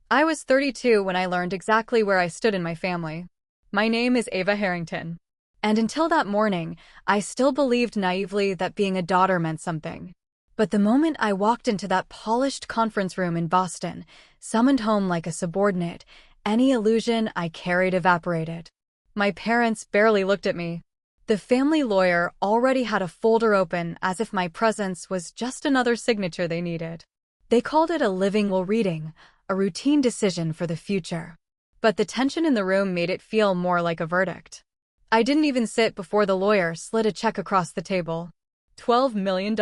I was 32 when I learned exactly where I stood in my family. My name is Ava Harrington. And until that morning, I still believed naively that being a daughter meant something. But the moment I walked into that polished conference room in Boston, summoned home like a subordinate, any illusion I carried evaporated. My parents barely looked at me. The family lawyer already had a folder open as if my presence was just another signature they needed. They called it a living will reading, a routine decision for the future. But the tension in the room made it feel more like a verdict. I didn't even sit before the lawyer slid a check across the table. $12 million.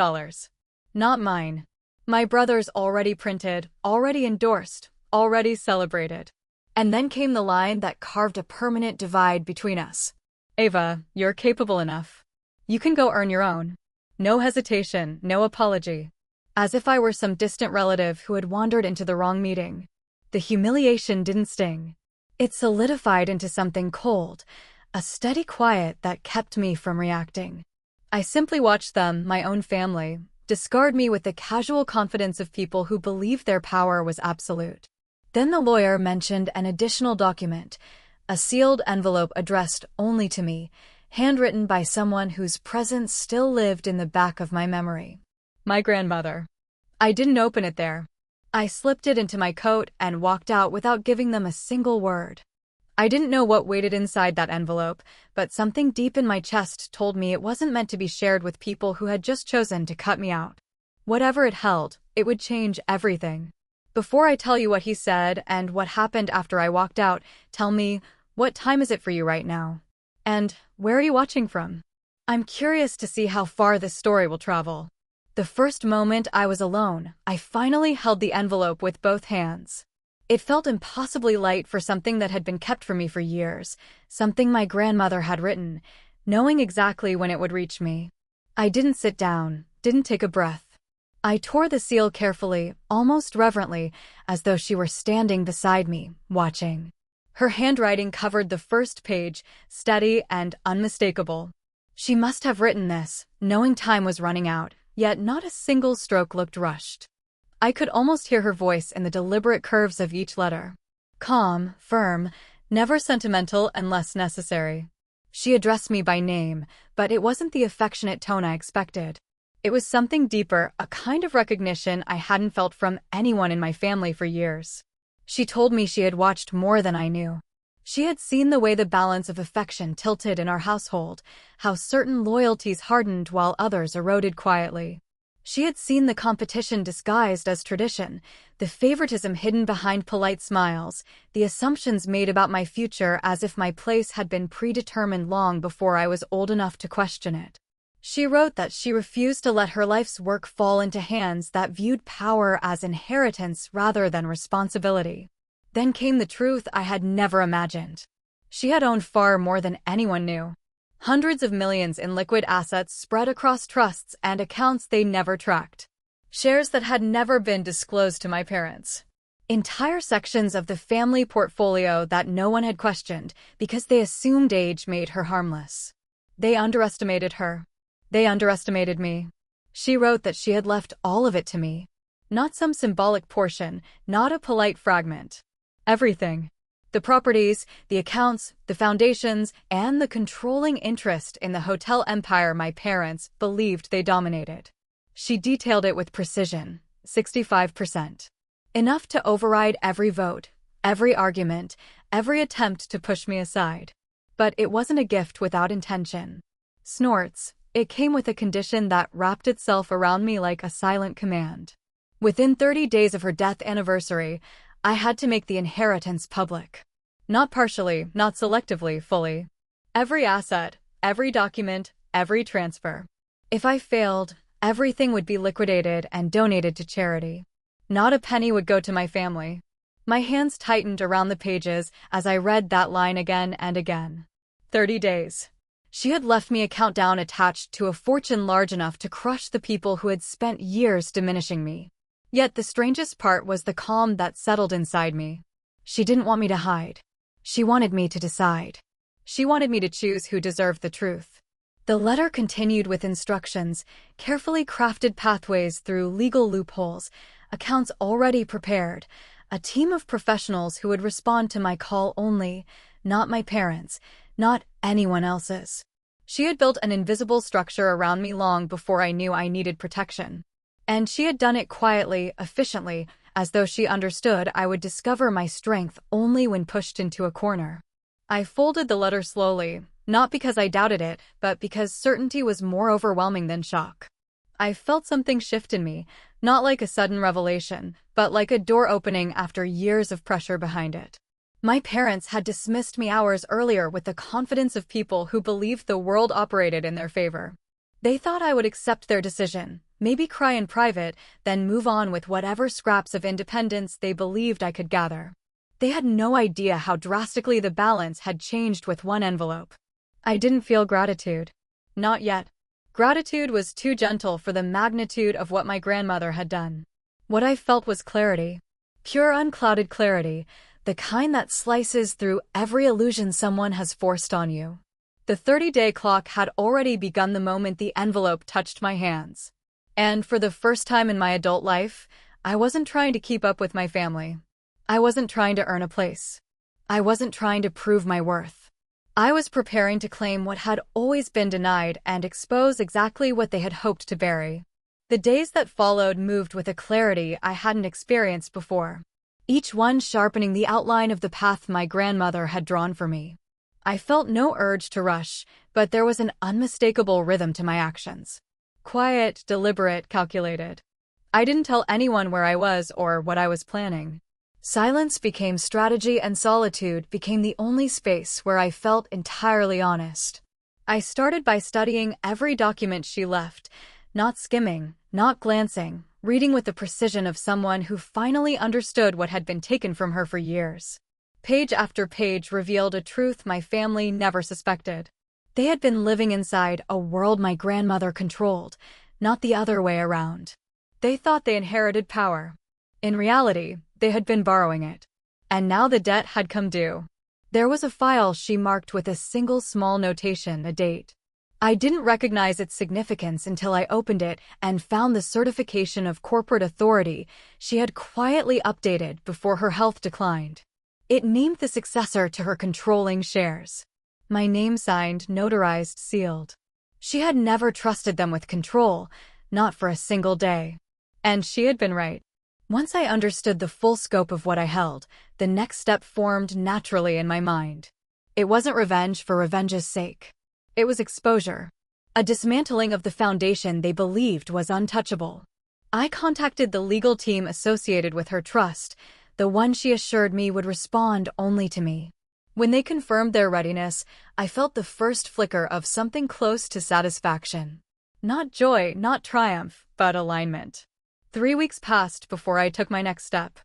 Not mine. My brother's already printed, already endorsed, already celebrated. And then came the line that carved a permanent divide between us. Ava, you're capable enough. You can go earn your own. No hesitation, no apology. As if I were some distant relative who had wandered into the wrong meeting. The humiliation didn't sting. It solidified into something cold, a steady quiet that kept me from reacting. I simply watched them, my own family, discard me with the casual confidence of people who believed their power was absolute. Then the lawyer mentioned an additional document, a sealed envelope addressed only to me, handwritten by someone whose presence still lived in the back of my memory. My grandmother. I didn't open it there. I slipped it into my coat and walked out without giving them a single word. I didn't know what waited inside that envelope, but something deep in my chest told me it wasn't meant to be shared with people who had just chosen to cut me out. Whatever it held, it would change everything. Before I tell you what he said and what happened after I walked out, tell me, what time is it for you right now? And where are you watching from? I'm curious to see how far this story will travel. The first moment I was alone, I finally held the envelope with both hands. It felt impossibly light for something that had been kept from me for years, something my grandmother had written, knowing exactly when it would reach me. I didn't sit down, didn't take a breath. I tore the seal carefully, almost reverently, as though she were standing beside me, watching. Her handwriting covered the first page, steady and unmistakable. She must have written this, knowing time was running out, yet not a single stroke looked rushed. I could almost hear her voice in the deliberate curves of each letter. Calm, firm, never sentimental unless necessary. She addressed me by name, but it wasn't the affectionate tone I expected. It was something deeper, a kind of recognition I hadn't felt from anyone in my family for years. She told me she had watched more than I knew. She had seen the way the balance of affection tilted in our household, how certain loyalties hardened while others eroded quietly. She had seen the competition disguised as tradition, the favoritism hidden behind polite smiles, the assumptions made about my future as if my place had been predetermined long before I was old enough to question it. She wrote that she refused to let her life's work fall into hands that viewed power as inheritance rather than responsibility. Then came the truth I had never imagined. She had owned far more than anyone knew. Hundreds of millions in liquid assets spread across trusts and accounts they never tracked. Shares that had never been disclosed to my parents. Entire sections of the family portfolio that no one had questioned because they assumed age made her harmless. They underestimated her. They underestimated me. She wrote that she had left all of it to me. Not some symbolic portion, not a polite fragment. Everything. The properties, the accounts, the foundations, and the controlling interest in the hotel empire my parents believed they dominated. She detailed it with precision, 65%. Enough to override every vote, every argument, every attempt to push me aside. But it wasn't a gift without intention. Snorts, it came with a condition that wrapped itself around me like a silent command. Within 30 days of her death anniversary, I had to make the inheritance public. Not partially, not selectively, fully. Every asset, every document, every transfer. If I failed, everything would be liquidated and donated to charity. Not a penny would go to my family. My hands tightened around the pages as I read that line again and again. 30 days. She had left me a countdown attached to a fortune large enough to crush the people who had spent years diminishing me. Yet the strangest part was the calm that settled inside me. She didn't want me to hide. She wanted me to decide. She wanted me to choose who deserved the truth. The letter continued with instructions, carefully crafted pathways through legal loopholes, accounts already prepared, A team of professionals who would respond to my call only, not my parents, not anyone else's. She had built an invisible structure around me long before I knew I needed protection. And she had done it quietly, efficiently, as though she understood I would discover my strength only when pushed into a corner. I folded the letter slowly, not because I doubted it, but because certainty was more overwhelming than shock. I felt something shift in me, not like a sudden revelation, but like a door opening after years of pressure behind it. My parents had dismissed me hours earlier with the confidence of people who believed the world operated in their favor. They thought I would accept their decision, maybe cry in private, then move on with whatever scraps of independence they believed I could gather. They had no idea how drastically the balance had changed with one envelope. I didn't feel gratitude. Not yet. Gratitude was too gentle for the magnitude of what my grandmother had done. What I felt was clarity. Pure unclouded clarity, the kind that slices through every illusion someone has forced on you. The 30-day clock had already begun the moment the envelope touched my hands. And for the first time in my adult life, I wasn't trying to keep up with my family. I wasn't trying to earn a place. I wasn't trying to prove my worth. I was preparing to claim what had always been denied and expose exactly what they had hoped to bury. The days that followed moved with a clarity I hadn't experienced before, each one sharpening the outline of the path my grandmother had drawn for me. I felt no urge to rush, but there was an unmistakable rhythm to my actions. Quiet, deliberate, calculated. I didn't tell anyone where I was or what I was planning. Silence became strategy and solitude became the only space where I felt entirely honest. I started by studying every document she left, not skimming, not glancing, reading with the precision of someone who finally understood what had been taken from her for years. Page after page revealed a truth my family never suspected. They had been living inside a world my grandmother controlled, not the other way around. They thought they inherited power. In reality, they had been borrowing it. And now the debt had come due. There was a file she marked with a single small notation, a date. I didn't recognize its significance until I opened it and found the certification of corporate authority she had quietly updated before her health declined. It named the successor to her controlling shares. My name signed, notarized, sealed. She had never trusted them with control, not for a single day. And she had been right. Once I understood the full scope of what I held, the next step formed naturally in my mind. It wasn't revenge for revenge's sake. It was exposure. A dismantling of the foundation they believed was untouchable. I contacted the legal team associated with her trust, the one she assured me would respond only to me. When they confirmed their readiness, I felt the first flicker of something close to satisfaction. Not joy, not triumph, but alignment. 3 weeks passed before I took my next step.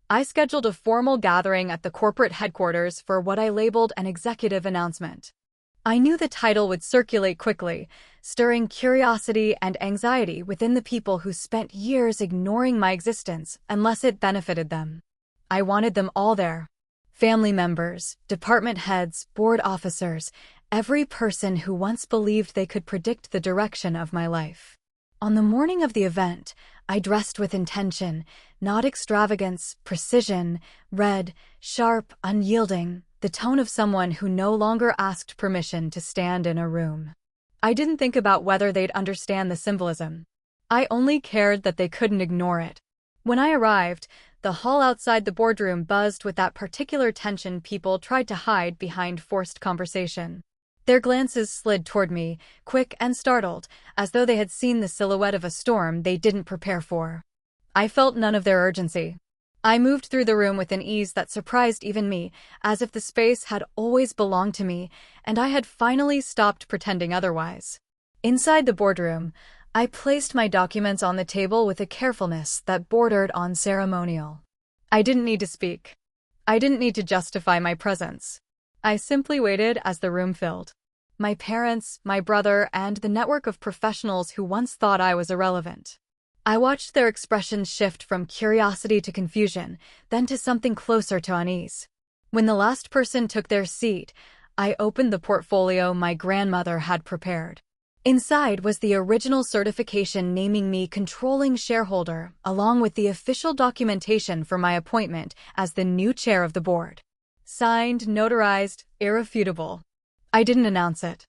I scheduled a formal gathering at the corporate headquarters for what I labeled an executive announcement. I knew the title would circulate quickly, stirring curiosity and anxiety within the people who spent years ignoring my existence unless it benefited them. I wanted them all there. Family members, department heads, board officers, every person who once believed they could predict the direction of my life. On the morning of the event, I dressed with intention, not extravagance, precision, red, sharp, unyielding, the tone of someone who no longer asked permission to stand in a room. I didn't think about whether they'd understand the symbolism. I only cared that they couldn't ignore it. When I arrived, the hall outside the boardroom buzzed with that particular tension people tried to hide behind forced conversation. Their glances slid toward me, quick and startled, as though they had seen the silhouette of a storm they didn't prepare for. I felt none of their urgency. I moved through the room with an ease that surprised even me, as if the space had always belonged to me, and I had finally stopped pretending otherwise. Inside the boardroom, I placed my documents on the table with a carefulness that bordered on ceremonial. I didn't need to speak. I didn't need to justify my presence. I simply waited as the room filled. My parents, my brother, and the network of professionals who once thought I was irrelevant. I watched their expressions shift from curiosity to confusion, then to something closer to unease. When the last person took their seat, I opened the portfolio my grandmother had prepared. Inside was the original certification naming me controlling shareholder, along with the official documentation for my appointment as the new chair of the board. Signed, notarized, irrefutable. I didn't announce it.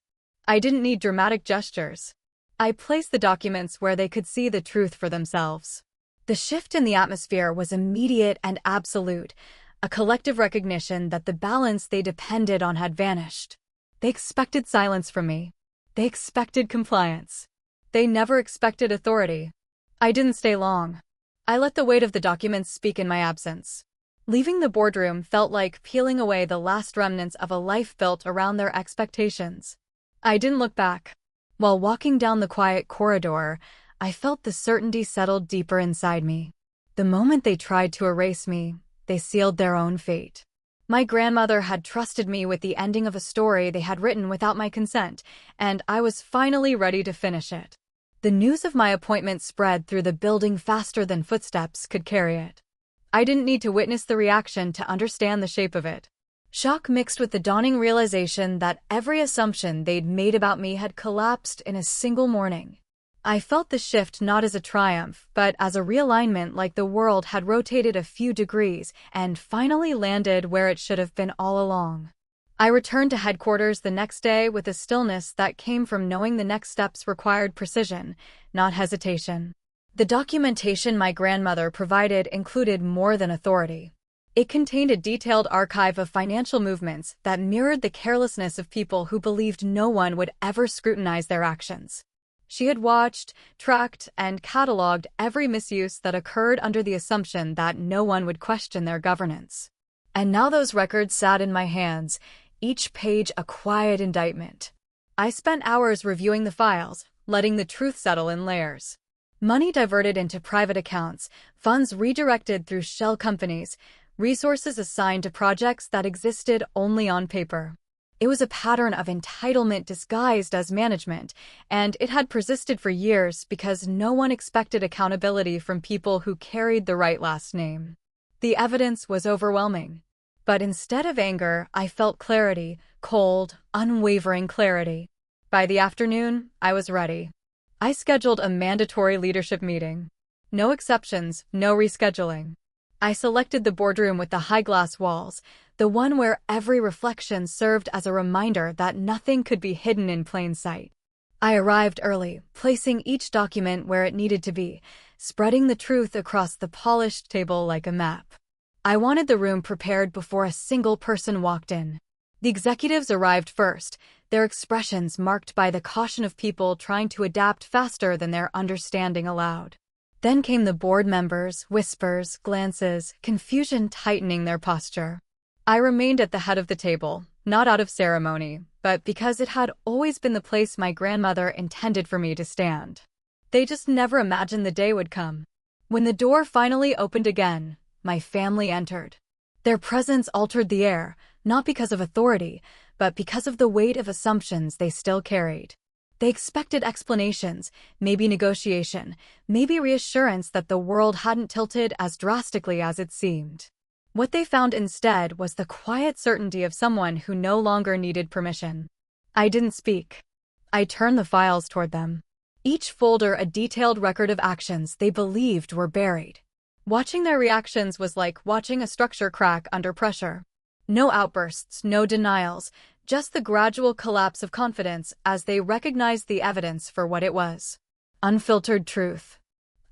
I didn't need dramatic gestures. I placed the documents where they could see the truth for themselves. The shift in the atmosphere was immediate and absolute, a collective recognition that the balance they depended on had vanished. They expected silence from me. They expected compliance. They never expected authority. I didn't stay long. I let the weight of the documents speak in my absence. Leaving the boardroom felt like peeling away the last remnants of a life built around their expectations. I didn't look back. While walking down the quiet corridor, I felt the certainty settle deeper inside me. The moment they tried to erase me, they sealed their own fate. My grandmother had trusted me with the ending of a story they had written without my consent, and I was finally ready to finish it. The news of my appointment spread through the building faster than footsteps could carry it. I didn't need to witness the reaction to understand the shape of it. Shock mixed with the dawning realization that every assumption they'd made about me had collapsed in a single morning. I felt the shift not as a triumph, but as a realignment, like the world had rotated a few degrees and finally landed where it should have been all along. I returned to headquarters the next day with a stillness that came from knowing the next steps required precision, not hesitation. The documentation my grandmother provided included more than authority. It contained a detailed archive of financial movements that mirrored the carelessness of people who believed no one would ever scrutinize their actions. She had watched, tracked, and cataloged every misuse that occurred under the assumption that no one would question their governance. And now those records sat in my hands, each page a quiet indictment. I spent hours reviewing the files, letting the truth settle in layers. Money diverted into private accounts, funds redirected through shell companies, resources assigned to projects that existed only on paper. It was a pattern of entitlement disguised as management, and it had persisted for years because no one expected accountability from people who carried the right last name. The evidence was overwhelming. But instead of anger, I felt clarity, cold, unwavering clarity. By the afternoon, I was ready. I scheduled a mandatory leadership meeting. No exceptions, no rescheduling. I selected the boardroom with the high glass walls, the one where every reflection served as a reminder that nothing could be hidden in plain sight. I arrived early, placing each document where it needed to be, spreading the truth across the polished table like a map. I wanted the room prepared before a single person walked in. The executives arrived first, their expressions marked by the caution of people trying to adapt faster than their understanding allowed. Then came the board members, whispers, glances, confusion tightening their posture. I remained at the head of the table, not out of ceremony, but because it had always been the place my grandmother intended for me to stand. They just never imagined the day would come. When the door finally opened again, my family entered. Their presence altered the air, not because of authority, but because of the weight of assumptions they still carried. They expected explanations, maybe negotiation, maybe reassurance that the world hadn't tilted as drastically as it seemed. What they found instead was the quiet certainty of someone who no longer needed permission. I didn't speak. I turned the files toward them. Each folder a detailed record of actions they believed were buried. Watching their reactions was like watching a structure crack under pressure. No outbursts, no denials, just the gradual collapse of confidence as they recognized the evidence for what it was. Unfiltered truth.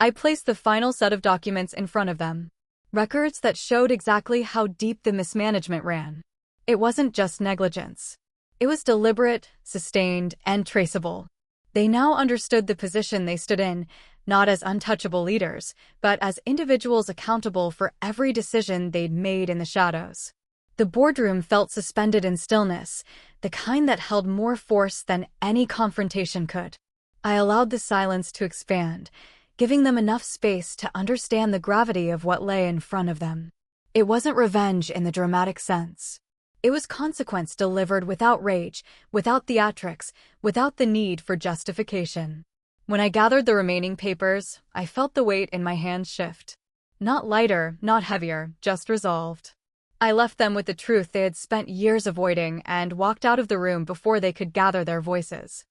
I placed the final set of documents in front of them. Records that showed exactly how deep the mismanagement ran. It wasn't just negligence. It was deliberate, sustained, and traceable. They now understood the position they stood in, not as untouchable leaders, but as individuals accountable for every decision they'd made in the shadows. The boardroom felt suspended in stillness, the kind that held more force than any confrontation could. I allowed the silence to expand, giving them enough space to understand the gravity of what lay in front of them. It wasn't revenge in the dramatic sense. It was consequence delivered without rage, without theatrics, without the need for justification. When I gathered the remaining papers, I felt the weight in my hands shift. Not lighter, not heavier, just resolved. I left them with the truth they had spent years avoiding and walked out of the room before they could gather their voices.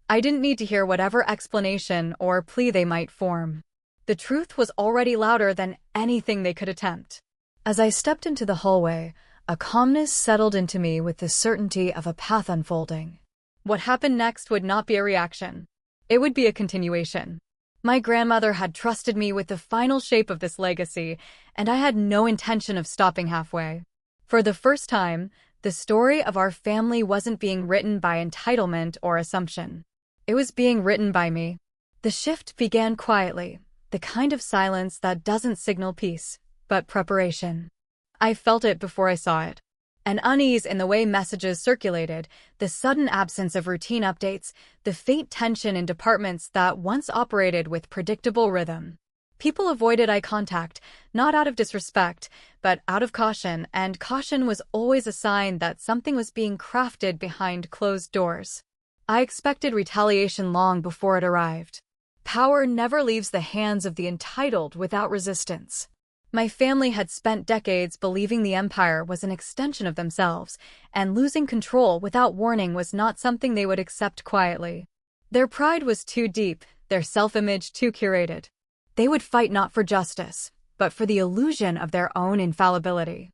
I didn't need to hear whatever explanation or plea they might form. The truth was already louder than anything they could attempt. As I stepped into the hallway, a calmness settled into me with the certainty of a path unfolding. What happened next would not be a reaction. It would be a continuation. My grandmother had trusted me with the final shape of this legacy, and I had no intention of stopping halfway. For the first time, the story of our family wasn't being written by entitlement or assumption. It was being written by me. The shift began quietly, the kind of silence that doesn't signal peace, but preparation. I felt it before I saw it. An unease in the way messages circulated, the sudden absence of routine updates, the faint tension in departments that once operated with predictable rhythm. People avoided eye contact, not out of disrespect, but out of caution, and caution was always a sign that something was being crafted behind closed doors. I expected retaliation long before it arrived. Power never leaves the hands of the entitled without resistance. My family had spent decades believing the empire was an extension of themselves, and losing control without warning was not something they would accept quietly. Their pride was too deep, their self-image too curated. They would fight not for justice, but for the illusion of their own infallibility.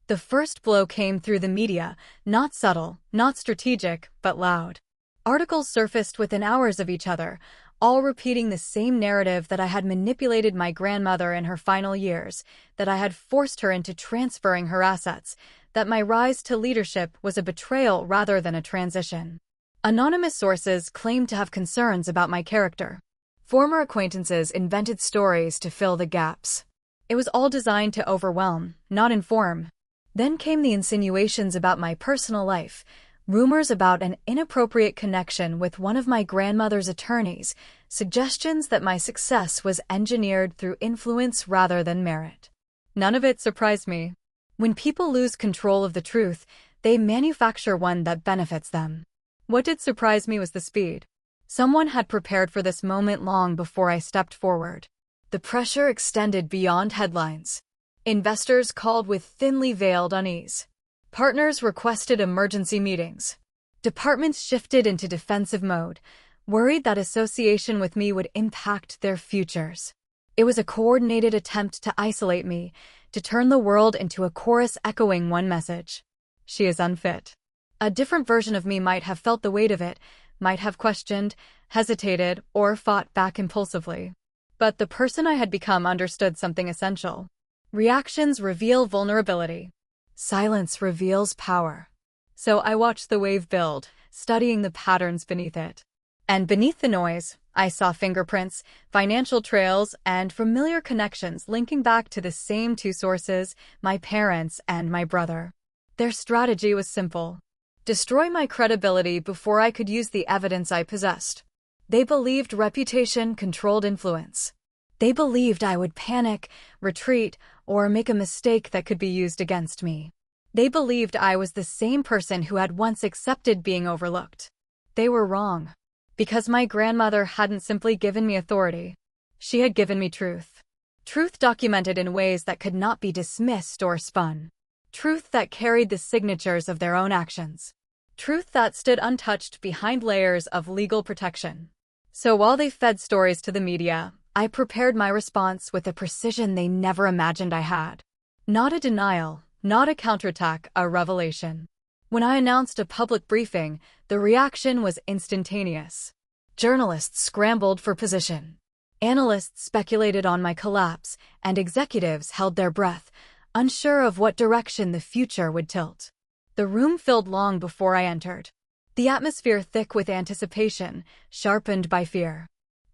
The first blow came through the media, not subtle, not strategic, but loud. Articles surfaced within hours of each other, all repeating the same narrative that I had manipulated my grandmother in her final years, that I had forced her into transferring her assets, that my rise to leadership was a betrayal rather than a transition. Anonymous sources claimed to have concerns about my character. Former acquaintances invented stories to fill the gaps. It was all designed to overwhelm, not inform. Then came the insinuations about my personal life, rumors about an inappropriate connection with one of my grandmother's attorneys, suggestions that my success was engineered through influence rather than merit. None of it surprised me. When people lose control of the truth, they manufacture one that benefits them. What did surprise me was the speed. Someone had prepared for this moment long before I stepped forward. The pressure extended beyond headlines. Investors called with thinly veiled unease. Partners requested emergency meetings. Departments shifted into defensive mode, worried that association with me would impact their futures. It was a coordinated attempt to isolate me, to turn the world into a chorus echoing one message. She is unfit. A different version of me might have felt the weight of it, might have questioned, hesitated, or fought back impulsively. But the person I had become understood something essential. Reactions reveal vulnerability. Silence reveals power. So I watched the wave build, studying the patterns beneath it. And beneath the noise, I saw fingerprints, financial trails, and familiar connections linking back to the same two sources, my parents and my brother. Their strategy was simple. Destroy my credibility before I could use the evidence I possessed. They believed reputation controlled influence. They believed I would panic, retreat, or make a mistake that could be used against me. They believed I was the same person who had once accepted being overlooked. They were wrong. Because my grandmother hadn't simply given me authority. She had given me truth. Truth documented in ways that could not be dismissed or spun. Truth that carried the signatures of their own actions. Truth that stood untouched behind layers of legal protection. So while they fed stories to the media, I prepared my response with a precision they never imagined I had. Not a denial, not a counterattack, a revelation. When I announced a public briefing, the reaction was instantaneous. Journalists scrambled for position. Analysts speculated on my collapse, and executives held their breath, unsure of what direction the future would tilt. The room filled long before I entered. The atmosphere thick with anticipation, sharpened by fear.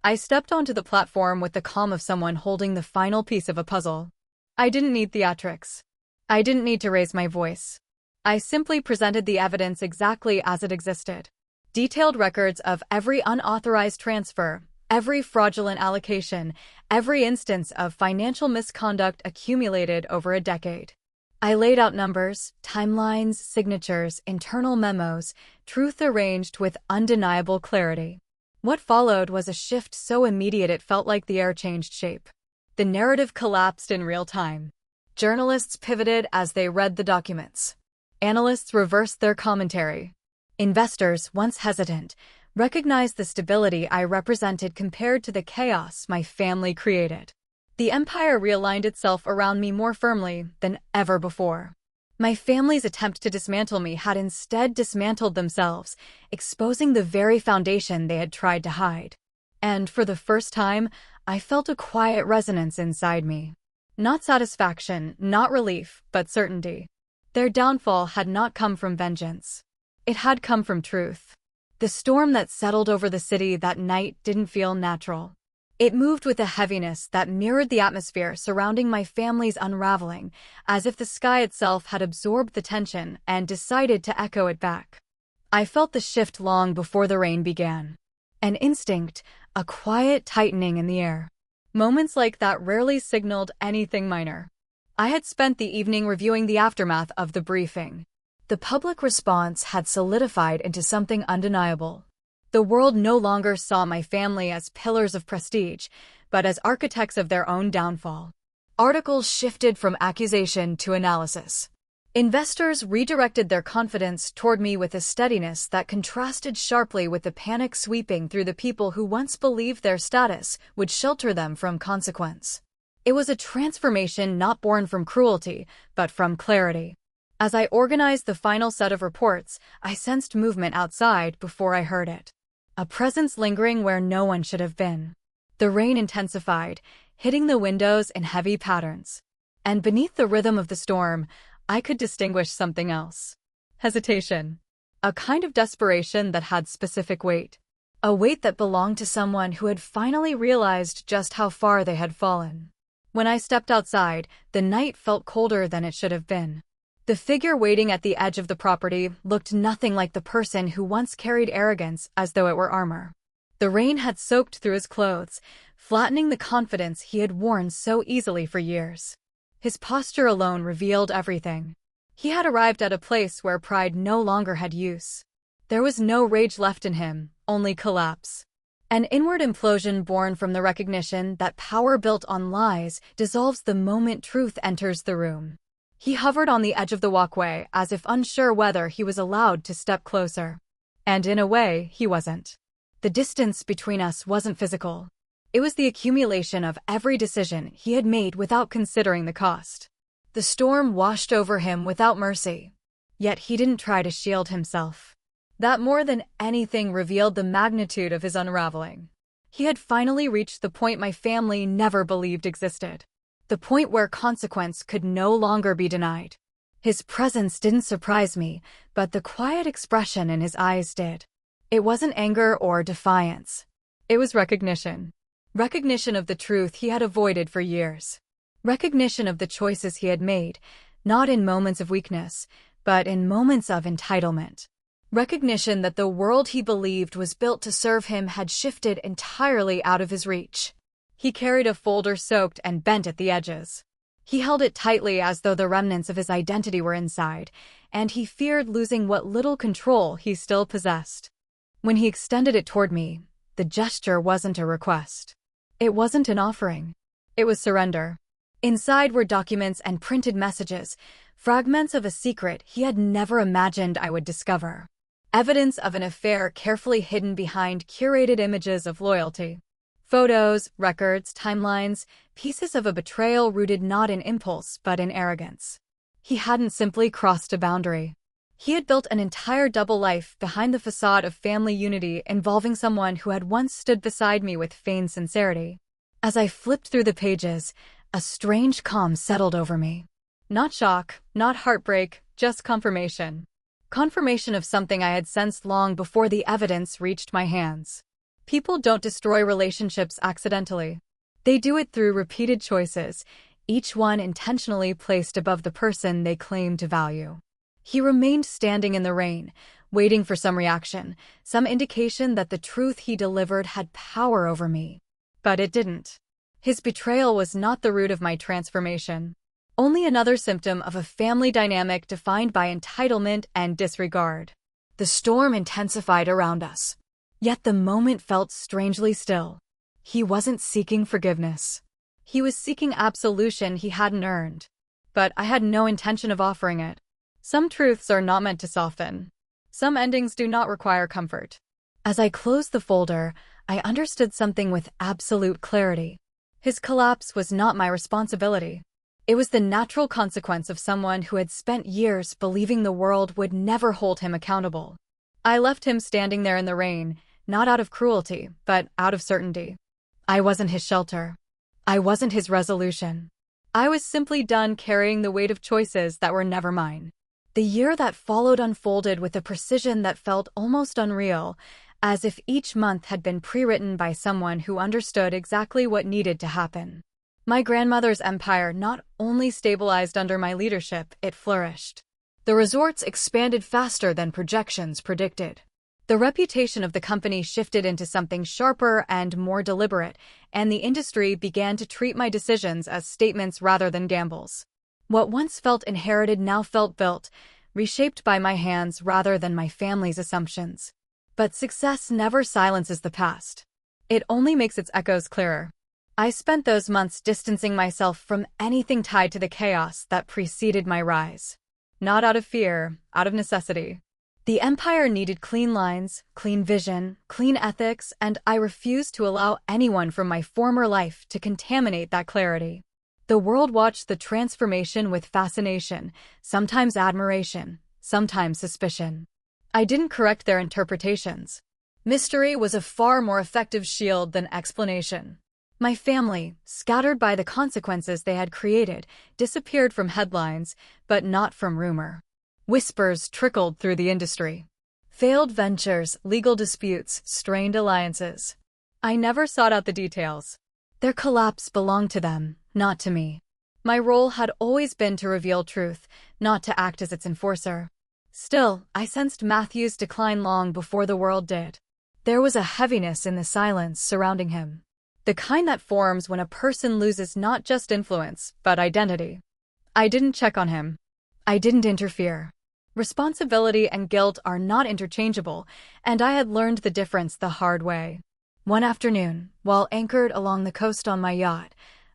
I stepped onto the platform with the calm of someone holding the final piece of a puzzle. I didn't need theatrics. I didn't need to raise my voice. I simply presented the evidence exactly as it existed. Detailed records of every unauthorized transfer, every fraudulent allocation, every instance of financial misconduct accumulated over a decade. I laid out numbers, timelines, signatures, internal memos, truth arranged with undeniable clarity. What followed was a shift so immediate it felt like the air changed shape. The narrative collapsed in real time. Journalists pivoted as they read the documents. Analysts reversed their commentary. Investors, once hesitant, Recognized the stability I represented compared to the chaos my family created. The empire realigned itself around me more firmly than ever before. My family's attempt to dismantle me had instead dismantled themselves, exposing the very foundation they had tried to hide. And for the first time, I felt a quiet resonance inside me. Not satisfaction, not relief, but certainty. Their downfall had not come from vengeance. It had come from truth. The storm that settled over the city that night didn't feel natural. It moved with a heaviness that mirrored the atmosphere surrounding my family's unraveling, as if the sky itself had absorbed the tension and decided to echo it back. I felt the shift long before the rain began. An instinct, a quiet tightening in the air. Moments like that rarely signaled anything minor. I had spent the evening reviewing the aftermath of the briefing. The public response had solidified into something undeniable. The world no longer saw my family as pillars of prestige, but as architects of their own downfall. Articles shifted from accusation to analysis. Investors redirected their confidence toward me with a steadiness that contrasted sharply with the panic sweeping through the people who once believed their status would shelter them from consequence. It was a transformation not born from cruelty, but from clarity. As I organized the final set of reports, I sensed movement outside before I heard it. A presence lingering where no one should have been. The rain intensified, hitting the windows in heavy patterns. And beneath the rhythm of the storm, I could distinguish something else. Hesitation. A kind of desperation that had specific weight. A weight that belonged to someone who had finally realized just how far they had fallen. When I stepped outside, the night felt colder than it should have been. The figure waiting at the edge of the property looked nothing like the person who once carried arrogance as though it were armor. The rain had soaked through his clothes, flattening the confidence he had worn so easily for years. His posture alone revealed everything. He had arrived at a place where pride no longer had use. There was no rage left in him, only collapse. An inward implosion born from the recognition that power built on lies dissolves the moment truth enters the room. He hovered on the edge of the walkway as if unsure whether he was allowed to step closer. And in a way, he wasn't. The distance between us wasn't physical. It was the accumulation of every decision he had made without considering the cost. The storm washed over him without mercy. Yet he didn't try to shield himself. That more than anything revealed the magnitude of his unraveling. He had finally reached the point my family never believed existed. The point where consequence could no longer be denied. His presence didn't surprise me, but the quiet expression in his eyes did. It wasn't anger or defiance. It was recognition. Recognition of the truth he had avoided for years. Recognition of the choices he had made, not in moments of weakness, but in moments of entitlement. Recognition that the world he believed was built to serve him had shifted entirely out of his reach. He carried a folder soaked and bent at the edges. He held it tightly as though the remnants of his identity were inside, and he feared losing what little control he still possessed. When he extended it toward me, the gesture wasn't a request. It wasn't an offering. It was surrender. Inside were documents and printed messages, fragments of a secret he had never imagined I would discover. Evidence of an affair carefully hidden behind curated images of loyalty. Photos, records, timelines, pieces of a betrayal rooted not in impulse but in arrogance. He hadn't simply crossed a boundary. He had built an entire double life behind the facade of family unity involving someone who had once stood beside me with feigned sincerity. As I flipped through the pages, a strange calm settled over me. Not shock, not heartbreak, just confirmation. Confirmation of something I had sensed long before the evidence reached my hands. People don't destroy relationships accidentally. They do it through repeated choices, each one intentionally placed above the person they claim to value. He remained standing in the rain, waiting for some reaction, some indication that the truth he delivered had power over me. But it didn't. His betrayal was not the root of my transformation. Only another symptom of a family dynamic defined by entitlement and disregard. The storm intensified around us. Yet the moment felt strangely still. He wasn't seeking forgiveness. He was seeking absolution he hadn't earned. But I had no intention of offering it. Some truths are not meant to soften. Some endings do not require comfort. As I closed the folder, I understood something with absolute clarity. His collapse was not my responsibility. It was the natural consequence of someone who had spent years believing the world would never hold him accountable. I left him standing there in the rain, not out of cruelty, but out of certainty. I wasn't his shelter. I wasn't his resolution. I was simply done carrying the weight of choices that were never mine. The year that followed unfolded with a precision that felt almost unreal, as if each month had been pre-written by someone who understood exactly what needed to happen. My grandmother's empire not only stabilized under my leadership, it flourished. The resorts expanded faster than projections predicted. The reputation of the company shifted into something sharper and more deliberate, and the industry began to treat my decisions as statements rather than gambles. What once felt inherited now felt built, reshaped by my hands rather than my family's assumptions. But success never silences the past. It only makes its echoes clearer. I spent those months distancing myself from anything tied to the chaos that preceded my rise. Not out of fear, out of necessity. The empire needed clean lines, clean vision, clean ethics, and I refused to allow anyone from my former life to contaminate that clarity. The world watched the transformation with fascination, sometimes admiration, sometimes suspicion. I didn't correct their interpretations. Mystery was a far more effective shield than explanation. My family, scattered by the consequences they had created, disappeared from headlines, but not from rumor. Whispers trickled through the industry. Failed ventures, legal disputes, strained alliances. I never sought out the details. Their collapse belonged to them, not to me. My role had always been to reveal truth, not to act as its enforcer. Still, I sensed Matthew's decline long before the world did. There was a heaviness in the silence surrounding him. The kind that forms when a person loses not just influence, but identity. I didn't check on him. I didn't interfere. Responsibility and guilt are not interchangeable, and I had learned the difference the hard way. One afternoon, while anchored along the coast on my yacht,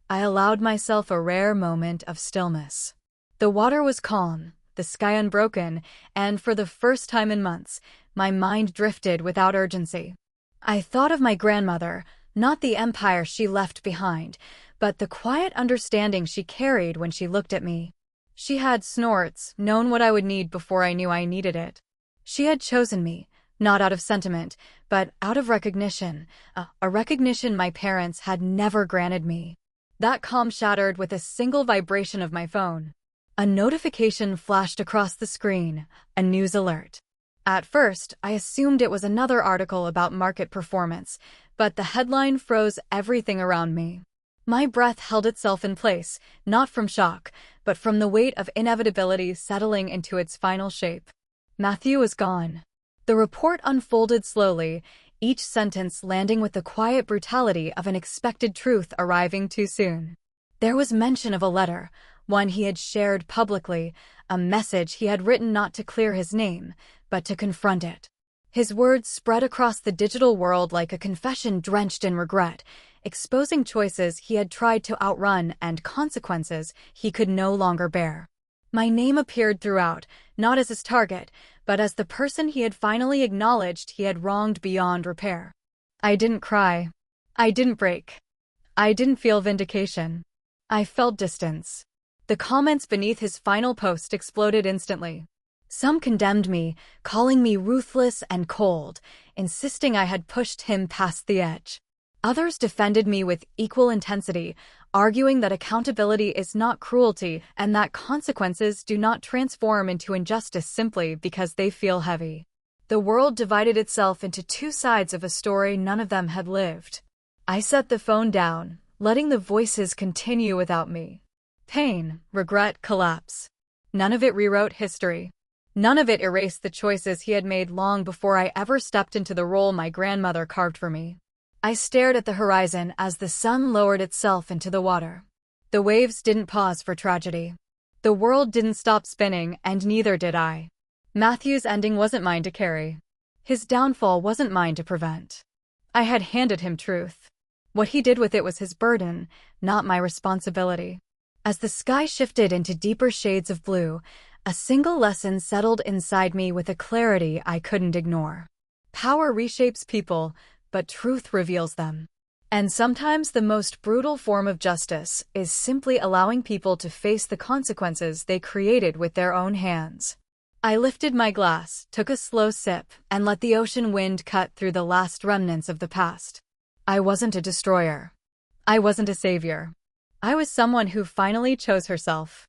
I allowed myself a rare moment of stillness. The water was calm, the sky unbroken, and for the first time in months, my mind drifted without urgency. I thought of my grandmother, not the empire she left behind, but the quiet understanding she carried when she looked at me. She had snorts, known what I would need before I knew I needed it. She had chosen me, not out of sentiment, but out of recognition, a recognition my parents had never granted me. That calm shattered with a single vibration of my phone. A notification flashed across the screen, a news alert. At first, I assumed it was another article about market performance, but the headline froze everything around me. My breath held itself in place, not from shock, but from the weight of inevitability settling into its final shape. Matthew was gone. The report unfolded slowly, each sentence landing with the quiet brutality of an expected truth arriving too soon. There was mention of a letter, one he had shared publicly, a message he had written not to clear his name, but to confront it. His words spread across the digital world like a confession drenched in regret, exposing choices he had tried to outrun and consequences he could no longer bear. My name appeared throughout, not as his target, but as the person he had finally acknowledged he had wronged beyond repair. I didn't cry. I didn't break. I didn't feel vindication. I felt distance. The comments beneath his final post exploded instantly. Some condemned me, calling me ruthless and cold, insisting I had pushed him past the edge. Others defended me with equal intensity, arguing that accountability is not cruelty and that consequences do not transform into injustice simply because they feel heavy. The world divided itself into two sides of a story none of them had lived. I set the phone down, letting the voices continue without me. Pain, regret, collapse. None of it rewrote history. None of it erased the choices he had made long before I ever stepped into the role my grandmother carved for me. I stared at the horizon as the sun lowered itself into the water. The waves didn't pause for tragedy. The world didn't stop spinning, and neither did I. Matthew's ending wasn't mine to carry. His downfall wasn't mine to prevent. I had handed him truth. What he did with it was his burden, not my responsibility. As the sky shifted into deeper shades of blue, a single lesson settled inside me with a clarity I couldn't ignore. Power reshapes people, but truth reveals them. And sometimes the most brutal form of justice is simply allowing people to face the consequences they created with their own hands. I lifted my glass, took a slow sip, and let the ocean wind cut through the last remnants of the past. I wasn't a destroyer. I wasn't a savior. I was someone who finally chose herself.